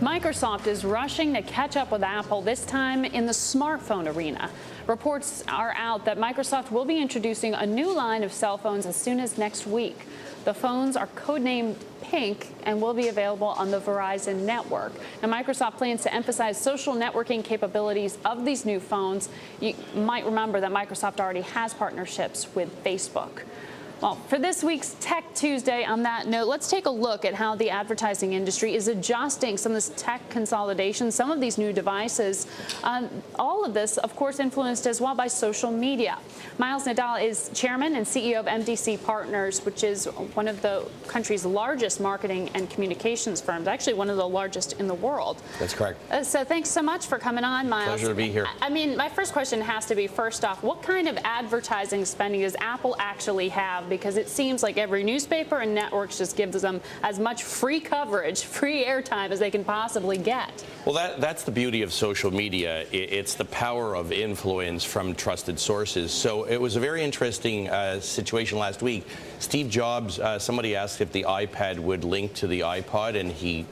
Microsoft is rushing to catch up with Apple, this time in the smartphone arena. Reports are out that Microsoft will be introducing a new line of cell phones as soon as next week. The phones are codenamed Pink and will be available on the Verizon network. Now, Microsoft plans to emphasize social networking capabilities of these new phones. You might remember that Microsoft already has partnerships with Facebook. Well, for this week's Tech Tuesday, on that note, let's take a look at how the advertising industry is adjusting some of this tech consolidation, some of these new devices. All of this, of course, influenced as well by social media. Miles Nadal is chairman and CEO of MDC Partners, which is one of the country's largest marketing and communications firms, actually one of the largest in the world. That's correct. So thanks so much for coming on, Miles. Pleasure to be here. I mean, my first question has to be, first off, what kind of advertising spending does Apple actually have? Because it seems like every newspaper and networks just gives them as much free coverage, free airtime as they can possibly get. Well, that's the beauty of social media. It's the power of influence from trusted sources. So it was a very interesting situation last week. Steve Jobs, somebody asked if the iPad would link to the iPod, and he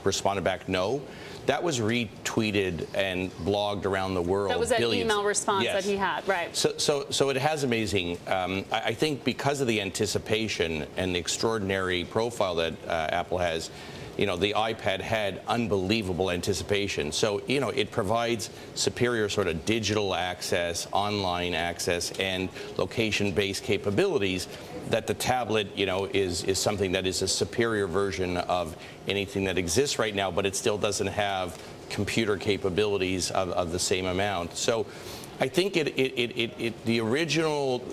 responded back, no. That was retweeted and blogged around the world. That was that billions. email response Yes. that he had, right? So it has amazing. I think because of the anticipation and the extraordinary profile that Apple has, the iPad had unbelievable anticipation. So, it provides superior sort of digital access, online access, and location-based capabilities that the tablet, is something that is a superior version of anything that exists right now, but it still doesn't have computer capabilities of the same amount. So I think the original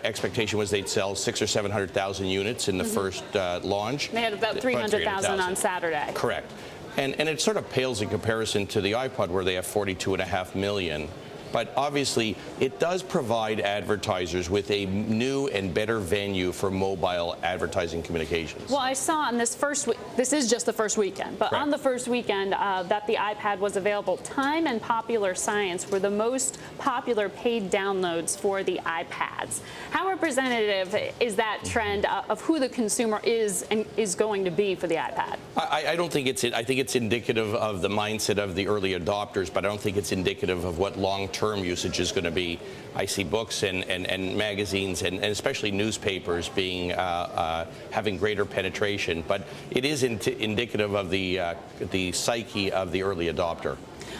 expectation was they'd sell 600,000 or 700,000 units in the first launch. They had about 300,000 on Saturday. Correct. And it sort of pales in comparison to the iPod, where they have 42.5 million. But obviously, it does provide advertisers with a new and better venue for mobile advertising communications. Well, I saw on this first week, this is just the first weekend, but Correct. on the first weekend that the iPad was available, Time and Popular Science were the most popular paid downloads for the iPads. How representative is that trend of who the consumer is and is going to be for the iPad? I don't think I think it's indicative of the mindset of the early adopters, but I don't think it's indicative of what long-term usage is going to be. I see books and magazines and especially newspapers being having greater penetration, but it is indicative of the psyche of the early adopter.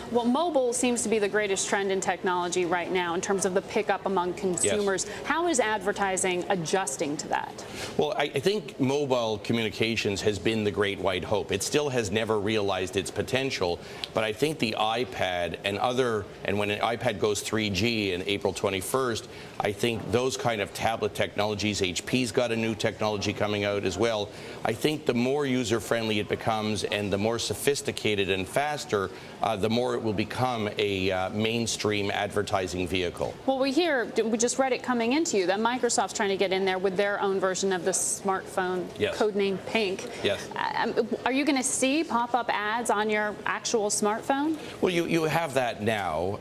Well, mobile seems to be the greatest trend in technology right now in terms of the pickup among consumers. Yes. How is advertising adjusting to that? Well, I think mobile communications has been the great white hope. It still has never realized its potential, but I think the iPad and when an iPad goes 3G in April 21st, I think those kind of tablet technologies, HP's got a new technology coming out as well. I think the more user-friendly it becomes and the more sophisticated and faster, the more it will become a mainstream advertising vehicle. Well, we just read it coming into you that Microsoft's trying to get in there with their own version of the smartphone, yes. Codenamed Pink. Yes. Are you going to see pop-up ads on your actual smartphone? Well, you have that now,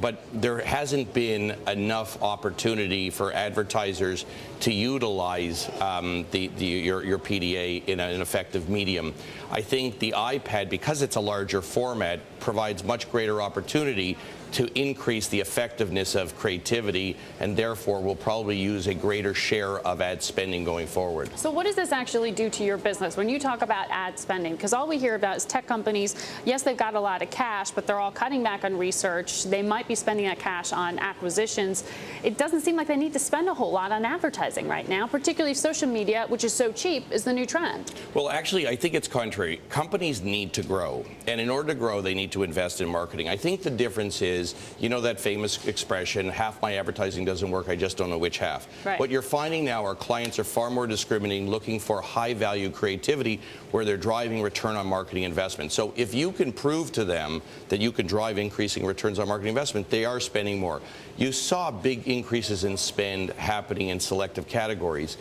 but there hasn't been enough opportunity for advertisers to utilize your PDA in an effective medium. I think the iPad, because it's a larger format, provides much greater opportunity to increase the effectiveness of creativity, and therefore will probably use a greater share of ad spending going forward. So what does this actually do to your business when you talk about ad spending? Because all we hear about is tech companies, yes, they've got a lot of cash, but they're all cutting back on research. They might be spending that cash on acquisitions. It doesn't seem like they need to spend a whole lot on advertising right now, particularly if social media, which is so cheap, is the new trend. Well, actually, I think it's contrary. Companies need to grow, and in order to grow, they need to invest in marketing. I think the difference is, that famous expression, half my advertising doesn't work, I just don't know which half. Right. What you're finding now are clients are far more discriminating, looking for high-value creativity where they're driving return on marketing investment. So if you can prove to them that you can drive increasing returns on marketing investment, they are spending more. You saw big increases in spend happening in selective categories.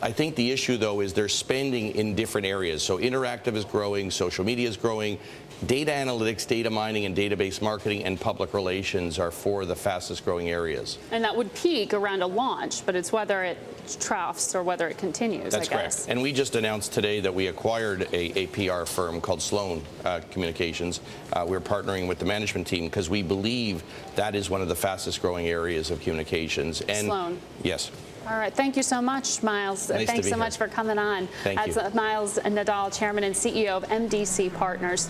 I think the issue, though, is they're spending in different areas. So interactive is growing, social media is growing, data analytics, data mining, and database marketing and public relations are four of the fastest growing areas. And that would peak around a launch, but it's whether it troughs or whether it continues, That's I guess. correct. And we just announced today that we acquired a PR firm called Sloan Communications. We're partnering with the management team because we believe that is one of the fastest growing areas of communications. And Sloan. Yes. All right. Thank you so much, Miles. Nice Thanks to be so here. much for coming on. Thank you. That's Miles Nadal, Chairman and CEO of MDC Partners.